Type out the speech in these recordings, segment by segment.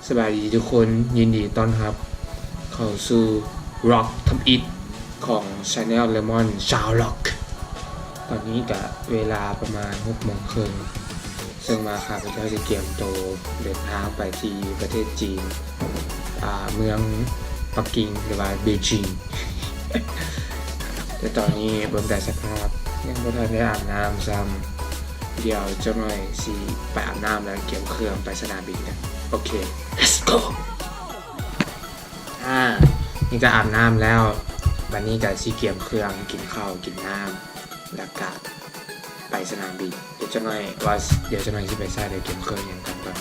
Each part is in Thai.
สบายดีทุกคนยินดีต้อนรับเข้าสู่ Rock ทำอิฐของ Channel Lemon ชาว Rock ตอนนี้กับเวลาประมาณ6 โมงครึ่งซึ่งมาข้าพเจ้าจะเตรียมตัวเดินทางไปที่ประเทศจีนเมืองปักกิ่งหรือว่าเบจิง แต่ตอนนี้เบิ่งแต่สภาพยังไม่ทันได้อาบน้ำซ้ำเดี๋ยวจะหน่อยสิไปอาบน้ำแล้วเก็บเครื่องไปสนามบินกันโอเค let's go นี่จะอาบน้ำแล้ววันนี้จะสิเก็บเครื่องกินข้าวกินน้ำแล้วก็ไปสนามบินเดี๋ยวจะหน่อยสิไปใส่เดี๋ยวเก็บเครื่องอย่างกันก่อน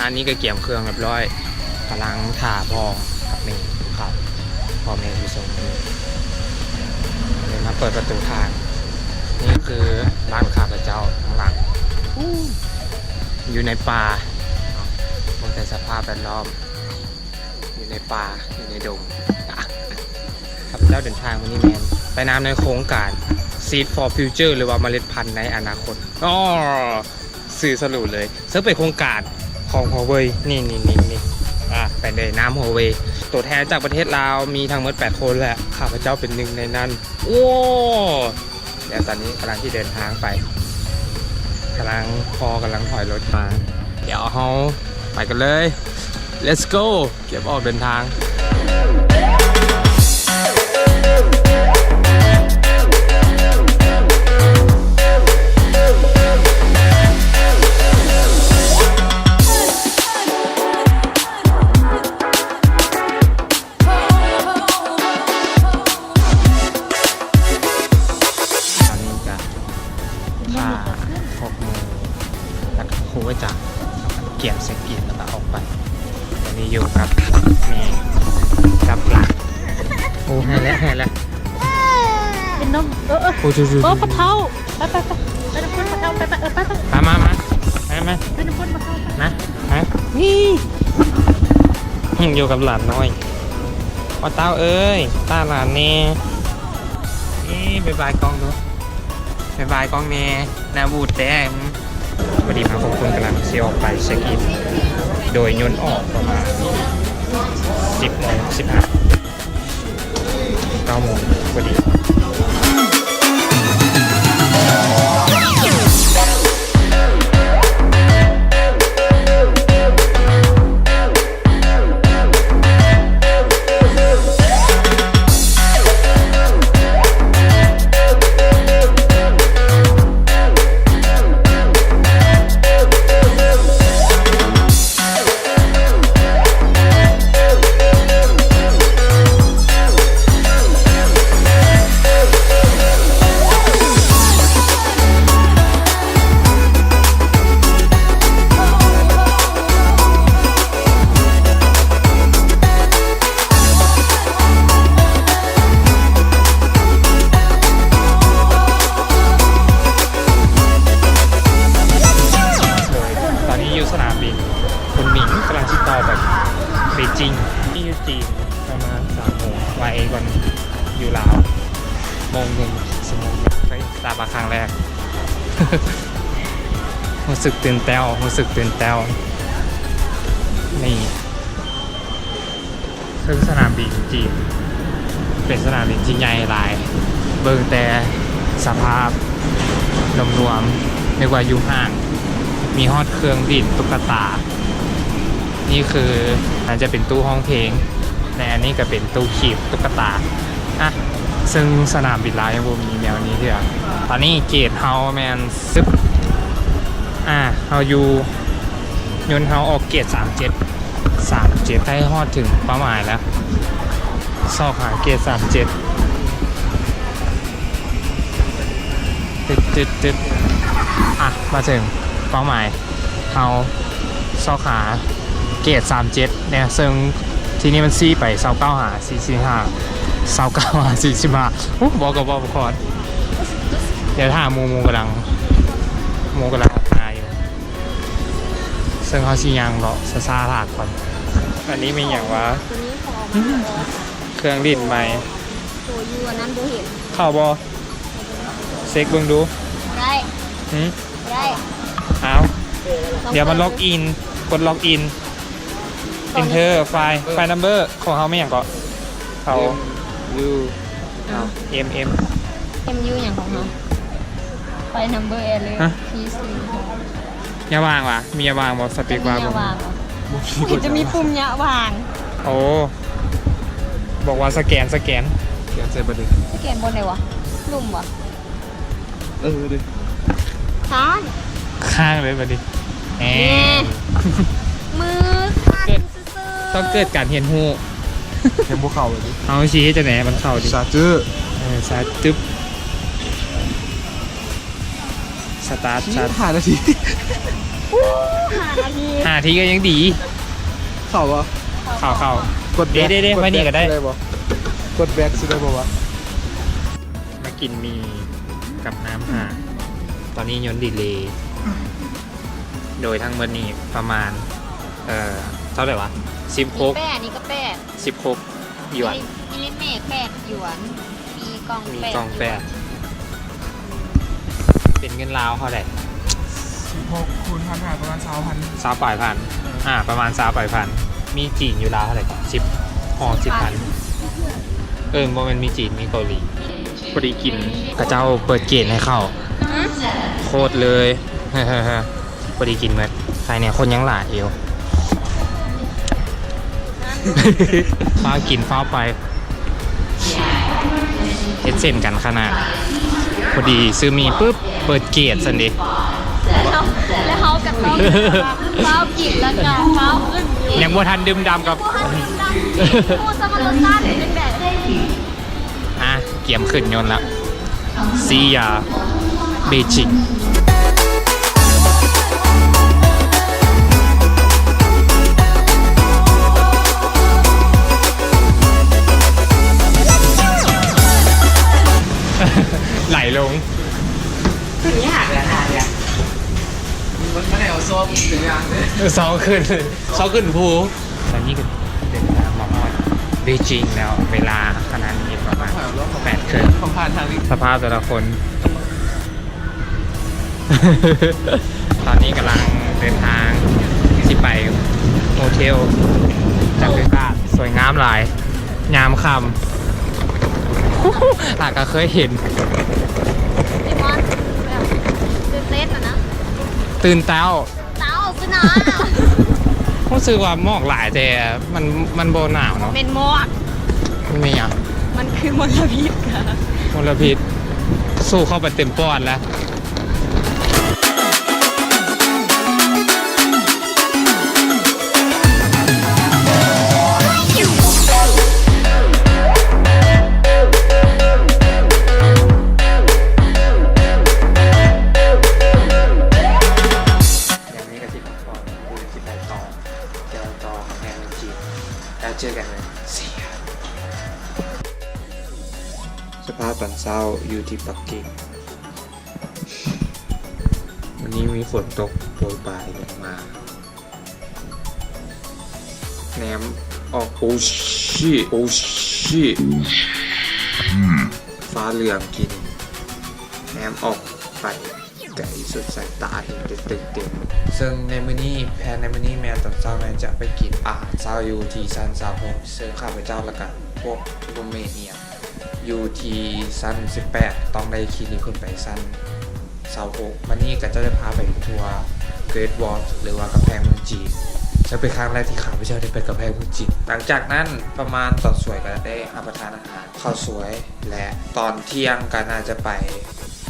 อันนี้ก็เก็บเครื่องเรียบร้อยกำลังถ่าพ่อกับเมย์ครับพ่อเมย์อยู่ตรงนี้เดี๋ยวมาเปิดประตูทางนี่คือบ้านข้าพเจ้าข้างหลังอยู่ในป่ามองแต่สภาพแวดล้อมอยู่ในป่าอยู่ในดงข้าพเจ้าเดินทางวันนี้แมนไปน้ำในโครงการ Seed for Future หรือว่าเมล็ดพันธุ์ในอนาคตสื่อสรุปเลยซึ่งเป็นโครงการของ Huawei นี่ไปเลยน้ำ Huawei ตัวแทนจากประเทศลาวมีทั้งหมด8 คนแหละข้าพเจ้าเป็นหนึ่งในนั้นโอ้เดี๋ยวตอนนี้กำลังที่เดินทางไปกำลังถอยรถมาเดี๋ยวเราไปกันเลย let's go เก็บออกเดินทางจะเกี่ยมเสกีแล้วก็ออกไปวันนี้อยู่กับเมย์กับหลานโอ้ให้แล้วเป็นนมโอ้จูปะเทาไปน้ำข้นปะเทาไปมาไปน้ำข้นปะเทานะนี่อยู่กับหลานน้อยว่าเต้าเอ้ยตาหลานนี่บายบายกล้องดูบายบายกล้องนี่นาบูดแดงพอดีมาพวกคุณกำลังเซียวไปเช็คอินโดยยนต์ออกประมาณ10 โมง 15 9 โมงพอดีเบจิงที่อยู่จีนประมาณ3 โมงมาเองก่อนอยู่ลาว1 โมงชั่วโมงไปตาบาครั้งแรก รู้สึกตื่นเต้นนี่คือสนามบินจีนเป็นสนามบินที่ใหญ่หลายเบิ่งแต่สภาพรวมๆนึกว่าอยู่ห้างมีฮอดเครื่องดินตุ๊กตานี่คืออาจจะเป็นตู้ห้องเพลงและอันนี้ก็เป็นตู้ขีบตุ๊กตาซึ่งสนามบินลาวยังมีแนวนี้ที่ตอนนี้เกตเฮาแมนซึบเฮาอยู่ยนต์เฮาออกเกต37ให้ฮอดถึงเป้าหมายแล้วซอกหาเกต37ตึ๊ดมาถึงเป้าหมายเฮาซอกหาเกต37เนี่ยซึ่งทีนี้มันซี่ไป29หา29หา45บอกกับบอกคอร์ดเดี๋ยวถ้ามูกำลังออกมาอยู่ซึ่งเขาชี้ยังเลาะซาถากก่อนอันนี้มีอย่างว่าเครื่องดินใหม่ ตัวอยู่อันนั้นดูเห็น เข้าบอเซ็กเบิ่งดู ได้ หืม ได้ เอาเดี๋ยวมันล็อกอินกดล็อกอิน enter ไฟล์ number ของเขาไม่อย่างก็เขา U M M เอ็มยูอย่างของเขาไป number เอเลย ฮะ PC อย่าวางว่ะมีอย่าวางบอสเปกว่า จะ บ่ มีวางเห็นจะมีปุ่มยะวาง โอ้บอกว่าสแกน เขียนใส่บัตรดิ ที่เกมบนไหนวะลุ่มวะ ดิ ซ้าย ข้างเลยบัดดิแหม มือข้างซื่อๆ ต้องเกิดการเห็นหู เขียนภูเขาบัตรดิ เอาชี้ให้จะไหนมันเข้าดิ ซาจื้อ สาตึ๊บสตาร์ทชัด 5 นาที 5 นาที หาทีก็ยังดี เข้าวะ เข้าก ดแบ็ค เด้ๆไว้นี่ก็ได้ บ่กดแบ็คสิได้บ่วะ มากินมีกับน้ำห่าตอนนี้ยนต์ดีเลยโดยทั้งหมดนี้ประมาณเท่าไหร่วะ16 แป้นี่ก็แป้ 16หยวน มิลลิเมตร8หยวนมีกล่อง มี แป้ กล่องแปดเป็นเงินลาวเท่าไหร่ 16คูณ1,500ประมาณ20,000 ซาวปลายพันประมาณซาวปลายพันมีจีนอยู่ลาวเท่าไหร่10ห่อ10,000โมเมนมีจีนมีเกาหลีพอดีกินกระเจ้าเปิดเกณฑ์ให้เข้าโคตรเลย พอดีกินเมื่อใครเนี่ยคนยังหลายอยู่ ฟ้ากินฟ้าไปเฮ็ดเส้นกันขนาดพอดีซื้อมีปุ๊บเปิดเกตสันดิ แล้วเขากับต้องเฝ้ากินแล้วกันเฝ้าขึ้นอยู่ ยังบ่ทันดื่มดำกับ ผู้ฮันดินดำผู้สมรสชาติเป็นแบบ เกียมขึ้นยนต์แล้วซียาเบจิงไหลลง มันไม่ได้เอาซ้อมถึงอย่างเลย เซาขึ้นภูตอนนี้ก็เดินทางมาฮอดเบจิงแล้วเวลาขนาดนี้ประมาณ8 คืน ของผ่านทางนี้ สภาพแต่ละคน ตอนนี้กำลังเดินทางที่ไปโฮเทลจากเบกาสวยงามหลาย ยามคำ อาจก็เคยเห็น ไอ้มอนแบบตื่นเต้นอะนะ ตื่นเต้า เต้าขึ้นนะ รู้สึกว่าหมอกหลายแต่มันโบหนาวเนาะ เป็นหมอก มันมีอ่ะ มันคือมลพิษค่ะ มลพิษสู้เข้าไปเต็มปอดแล้ว อย่างนี้ก็ที่ผมบอกคือที่ไปต่อเจอต่อแทนจีนแล้วเจอกันเลยเสียสภาพตอนเช้าอยู่ที่ปักกิ่งวันนี้มีฝนตกโปรยปลายลงมาแหนมออกโอ้ชิฟ้าเหลืองกินแหนมออกไปไก่สุดสายตาเห็นเต็มซึ่งในมื้อนี้แพนในมื้อนี้แมนตอนเช้าแมนจะไปกินอาหารเช้าอยู่ที่ซันซาโฮมซึ่งข้าพเจ้าละกันพวกรูมเมทเนี่ยอยู่ที่ซัน18ต้องได้ขี่ลิฟต์ขึ้นไปซัน26วันนี้ก็จะได้พาไปทัวร์เกรทวอลหรือว่ากำแพงเมืองจีนจะเป็นครั้งแรกที่ข้าพเจ้าได้ไปกำแพงเมืองจีนหลังจากนั้นประมาณตอนสวยก็ได้รับประทานอาหารข้าวสวยและตอนเที่ยงก็น่าจะไป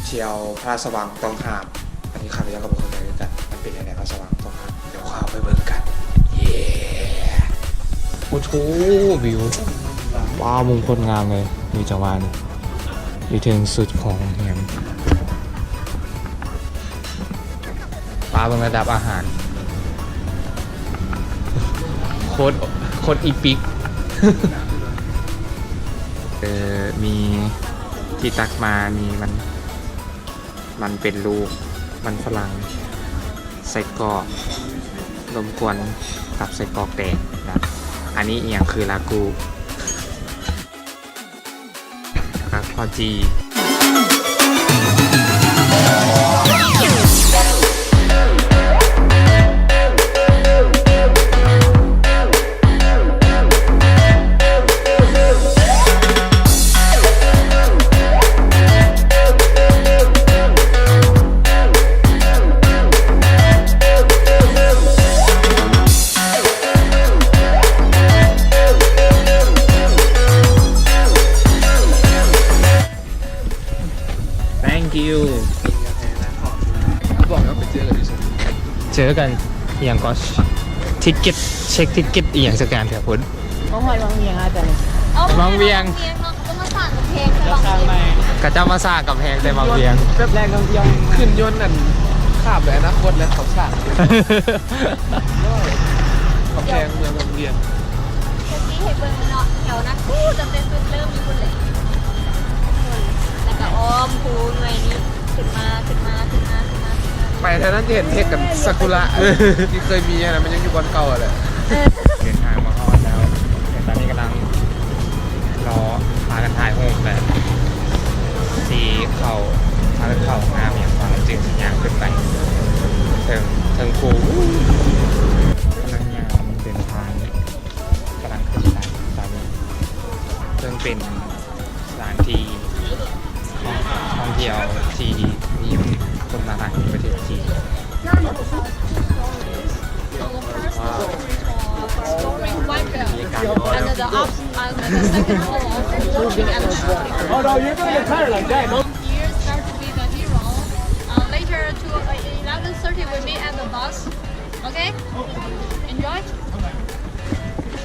เที่ยวพระราชวังต้องห้าม อันนี้ข้าพเจ้าก็บอกคนไปด้วยกันมันเป็นยังไงพระราชวังต้องห้ามเดี๋ยวข้าไปเบิ่งกันเย้โอ้โหวิวว้าวมุมโคตรงามเลยวิวจังหวะนี้อยู่ถึงสุดของแหมป้าเบิ่งระดับอาหารโคตรอีปิก มีที่ตักมามีมันเป็นลูกมันฝรั่งใส่กรอกลมกวนกับใส่กรอกแดงนะอันนี้อย่างคือลากู พอจี thank you บอกว่าไปเจอกันที่สุด เจอกันอย่างก็ทิกเก็ตเช็คทิกเก็ตอีกอย่างสแกนแถวพุ้น เขาหอยบางเวียงอาจารย์ บางเวียง ก็มาสั่งเพลงจะลองเพลง กระเจ้ามาสร้างกับแพงแต่บางเวียง แบบแรงกำยังขึ้นยนต์นั่นข้ามไปอนาคตและเขาชาติกำแพงเมืองลำเลียง เมื่อกี้เห็นเบิ้งเนาะแถวนั้นกูจะเป็นจุดเริ่มมีคนเลยแล้วก็อ้อมภูเงยนี้ขึ้นมาขึ้นมาขึ้นมาขึ้นมาขึ้นมา ไปแถวนั้นจะเห็นเทคกันซากุระที่เคยมีอะไรมันยังอยู่บนเก่าอะไร เดินทางมาฮอดแล้วแต่ตอนนี้กำลังรอพากันถ่ายรูปแบบสีเข่าพากันเข่างามอย่างความจืดสียางขึ้นไปเทิงภูกำลังยามเดินทางกำลังขึ้นไปตอนนี้ซึ่งเป็นสถานที่ท่องเที่ยวที่นิยมคนมาถ่ายในประเทศจีน Storing white belt and the up and the second floor walking and shooting. Oh no, you're gonna get tired like that, no? Here start to be the hero. Later to 11:30 we meet at the bus. Okay? Enjoy.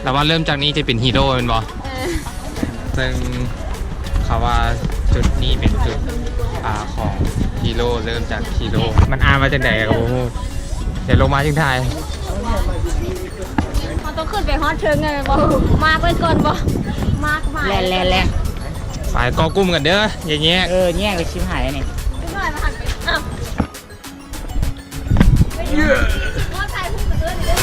แต่ว่าเริ่มจากนี้จะเป็นฮีโร่เป็นบอซึ่งเขาว่าจุดนี้เป็นจุดของฮีโร่เริ่มจากฮีโร่มันอ่านมาจากไหนครับผมเดี๋ยวลงมาถึงไทย มันต้องขึ้นไปฮอตเชิงไงบอมาร์กไว้ก่อนบอมาร์กใหม่ แล่ ฝ่ายกอกุ้มกันเด้ออย่างเงี้ย แย่งไปชิมหายนี่ ไม่หน่อยมาหันไปอ้าวว่าใครพูดกับเรื่องนี้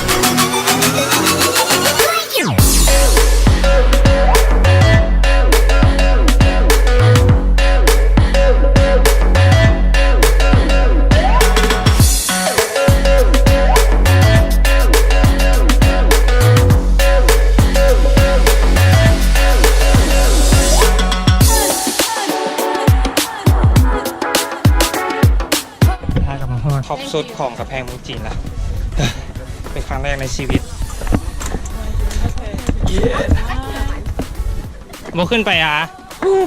ถ้ากลับมาท็อปสุดของกระแพงเมืองจีนละ เป็นครั้งแรกในชีวิตโมขึ้นไปอ่ะ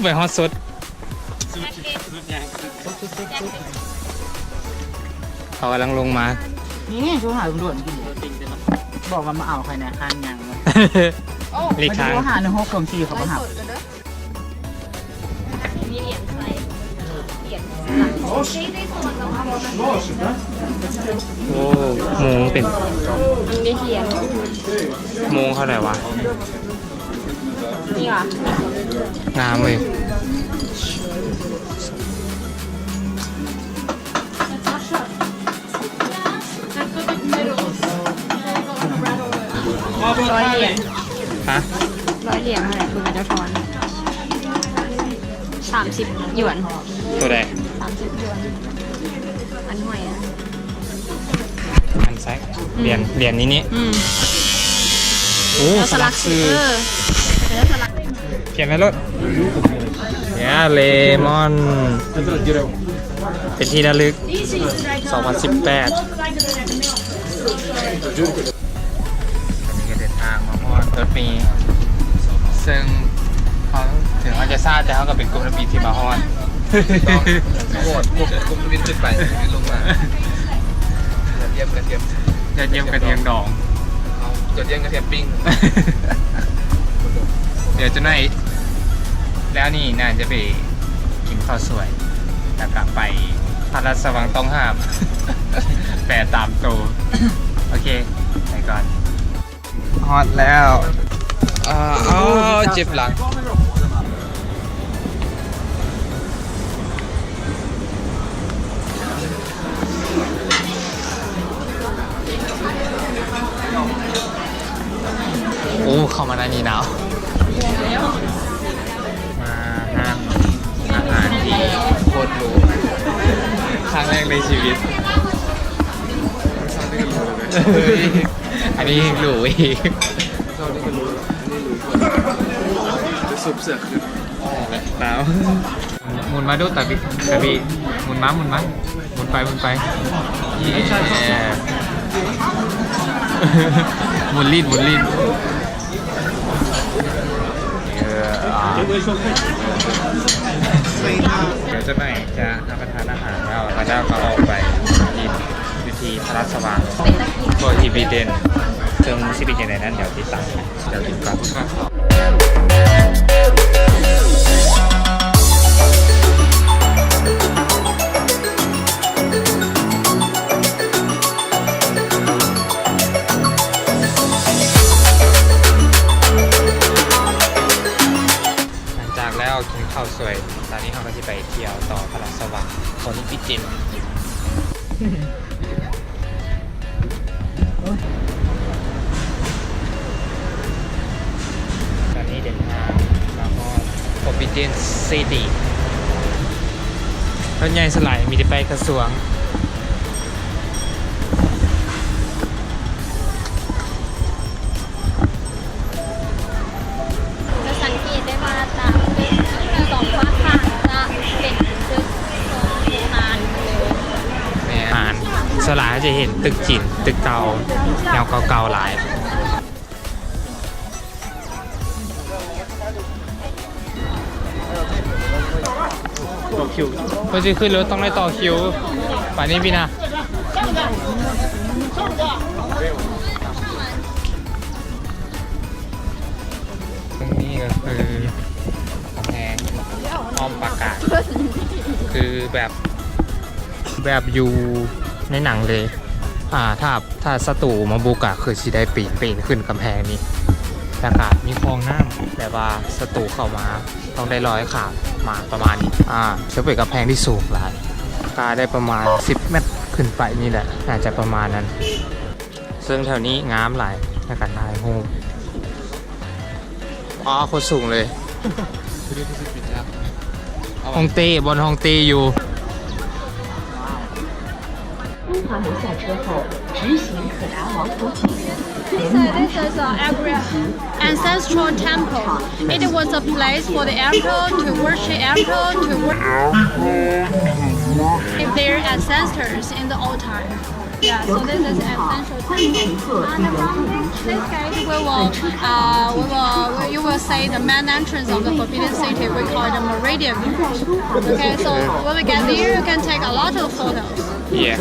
ไปฮอตสุดเขากำลังลงมา นี่ชูหาด่วนกินบอกว่ามาเอาใครเนี่ยคันยัง ลีกทาง ชูหาในห้องกลมชีเขามาหา มีเหรียญใส่เหรียญหลังของที่ได้ส่วนเราเอา โอ้โมงเป็น ได้เหรียญ โมงเท่าไหร่วะ นี่ว่ะ งามเลย100 เหรียญ ฮะ 100 เหรียญเท่าไหร่คุณจะทอน30 หยวน ตัวใด 30 หยวนอันห่วยอ่ะ อันไซส์เหรียญนี้ โอ้สลักซื้อ แล้วสลัก เขียนไว้รถเนี่ยเลมอน เป็นที่ระลึก 2018ตอนนี้ก็เดินทางมาฮอดรถเมล์ซึ่งเขาถึงเขาจะทราบแต่เขาก็เป็นกลุ่มระบีที่มาฮอด โหดพวกกลุ่มวินขึ้นไปลงมาเยี่ยมกระเทียม จะเยี่ยมกระเทียมดอง เอาจดเยี่ยมกระเทียมปิ้ง เดี๋ยวจะไหนแล้วนี่น่าจะไปกินข้าวสวย แล้วก็ไปพระราชวังต้องห้าม แปลตามตัว โอเค ไปก่อนฮอตแล้วเจ็บหลัง โอ้ เข้ามาในนี้หนาว มาห้าง ในชีวิต อันนี้หลูอีก เราที่กันรู้อันนี้รู้จะซุบเสือกขึ้น หนาวหมุนมาดูแต่พี่หมุนมาหมุนไปหมุนไปหมุนลิ้นเดี๋ยวจะไปจะรับประทานอาหารแล้วก็จะก็ออกไปกินวิธีพระราชวังโบทีบีเดนซึ่งซีบีเดนในนั้นเดี๋ยวติดตามเดี๋ยวติดก่อนแล้วกินข้าวสวยตอนนี้เขาก็จะไปเที่ยวต่อพระราชวังโคนิปิจินตอนนี้เดินทางแล้วก็โคนิปิจินซิตี้รถใหญ่สลายมีที่ไปกระทรวงจะสังเกตได้ว่าจะเป็นสองฝาข้างจะเป็นตึกทรงโบราณเลย อาหารสลายจะเห็นตึกจีนตึกเก่าแนวเก่าๆหลายต่อคิวเพื่อจะขึ้นรถต้องได้ต่อคิวป่านนี้พี่นะตรงนี้ก็คือกำแพงอ้อมปราการคือแบบอยู่ในหนังเลยถ้าศัตรูมาบุกอะคือสิได้ปีนขึ้นกำแพงนี้แล้วก็มีคลองน้ำแต่ว่าศัตรูเข้ามาต้องได้ร้อยขามาประมาณนี้จะเป็นกำแพงที่สูงหลายกาได้ประมาณ10 เมตรขึ้นไปนี่แหละน่าจะประมาณนั้นซึ่งแถวนี้งามหลายในการถ่ายรูปโคตรสูงเลยฮองเต้บนฮองเต้อยู่中华门下车后，直行可达王府井。 This is an ancestral temple. It was a place for the emperor to worship their ancestors in the old time. Yeah, so this is an ancestral temple. And from this gate, you will see the main entrance of the Forbidden City. We call it the Meridian. Okay, so when we get there, you can take a lot of photos. Yeah.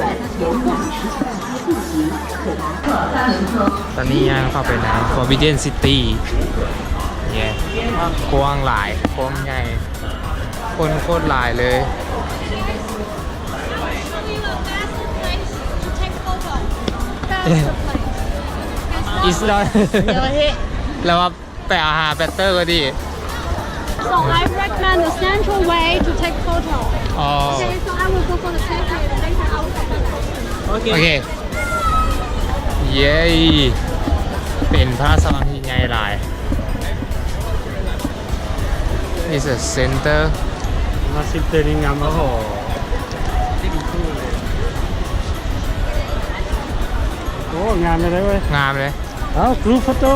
ตอนนี้ยังเข้าไปใน Forbidden City เนี่ยกว้างหลายกว้างใหญ่คนโคตรหลายเลย It's not แล้วว่าไปอาหารแบตเตอร์ก็ดี So I recommend the central way to take photo. อ๋อ Okay, so I will go for the central and later I will come back. โอเคเย้เป็นพระราชวังที่ใหญ่หลาย It's a center มาสิบเดือนงามโอ้โหโอ้งามเลยเว้ย งามเลย เอากรุ๊ปโฟโต้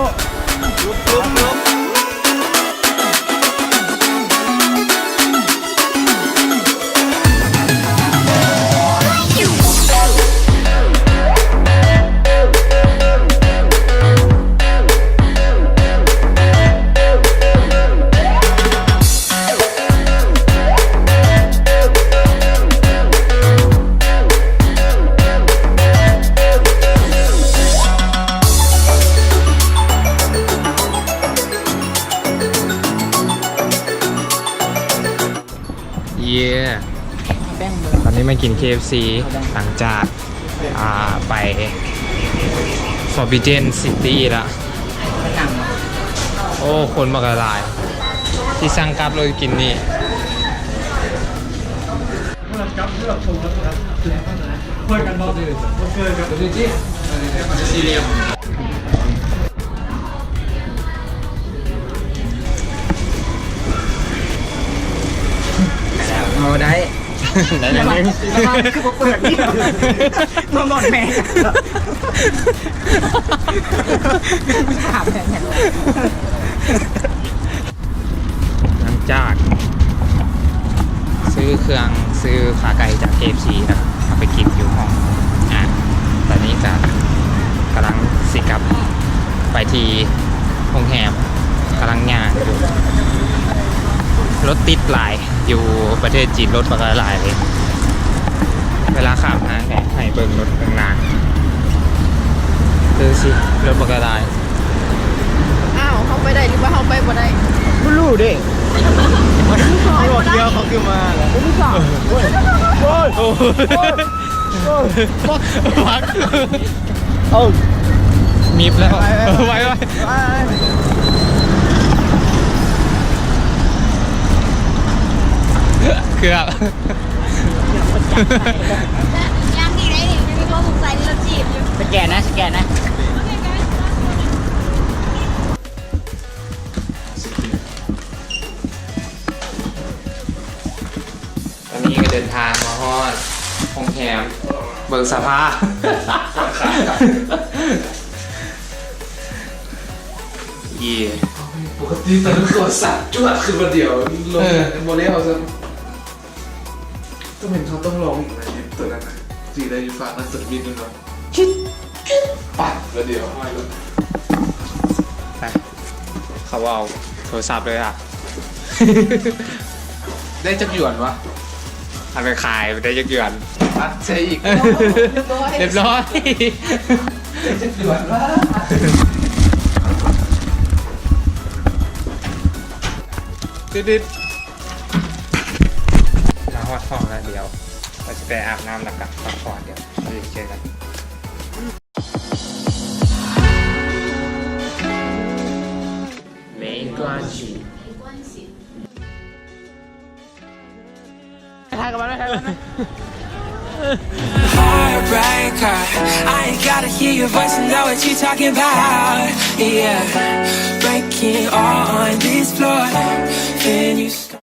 ตอนนี้มากิน KFC หลังจากไป Forbidden City แล้วโอ้คนมากระลายที่สั่งกลับเลยกินนี่เอาได้ ไหนๆนึง คือเปิดนี่นอนแม่ถามแทน หลังจากซื้อขาไก่จาก KFC นะครับเอาไปกินอยู่ห้องตอนนี้จะกำลังสิกลับไปที่โรงแรมกำลังย่างอยู่รถติดหลายอยู่ประเทศจีนรถปกติหลายเลยเวลาข้ามทางแกให้เบิ่งรถข้างหน้าคือสิรถปกติหลาย อ้าวเขาไปได้หรือว่าเขาไปบ่ได้ ไม่รู้ดิรถเดียวเขาคือมาแล้วไม่รู้จักโอ้ยพักเอามีบแล้วไว้เกือบ ยังอีกไหนนี่ไม่มีข้อสงสัยที่เราจีบอยู่ สแกนนะ ตอนนี้ก็เดินทางมาฮอดโรงแรมเบิกสภาเย่ ปกติตอนนั้นตัวสัตว์จวดคือประเดี๋ยวลงโมเลเอาซะต้องเป็นเขาต้องลองอีกนะเนี่ยตัวนั้นนะสีได้อยู่ฝั่งนั้นสุดบินด้วยเนาะปัดประเดี๋ยวไม่รู้ ไปเขาเอาโทรศัพท์เลยอ่ะ ได้จักหยวนวะ เอาไปขายได้ยักเยือน ปัดใช่อีก เรียบร้อย ได้จักหยวนวะ ดิดมาฮอดห้องแล้วเดี๋ยวเราจะไปอาบน้ำแล้วกับพักผ่อนเดี๋ยวเราจะเจอกัน没关系 Heartbreaker, I ain't gotta hear your voice and know what you talking about. Yeah, breaking all on this floor. Then you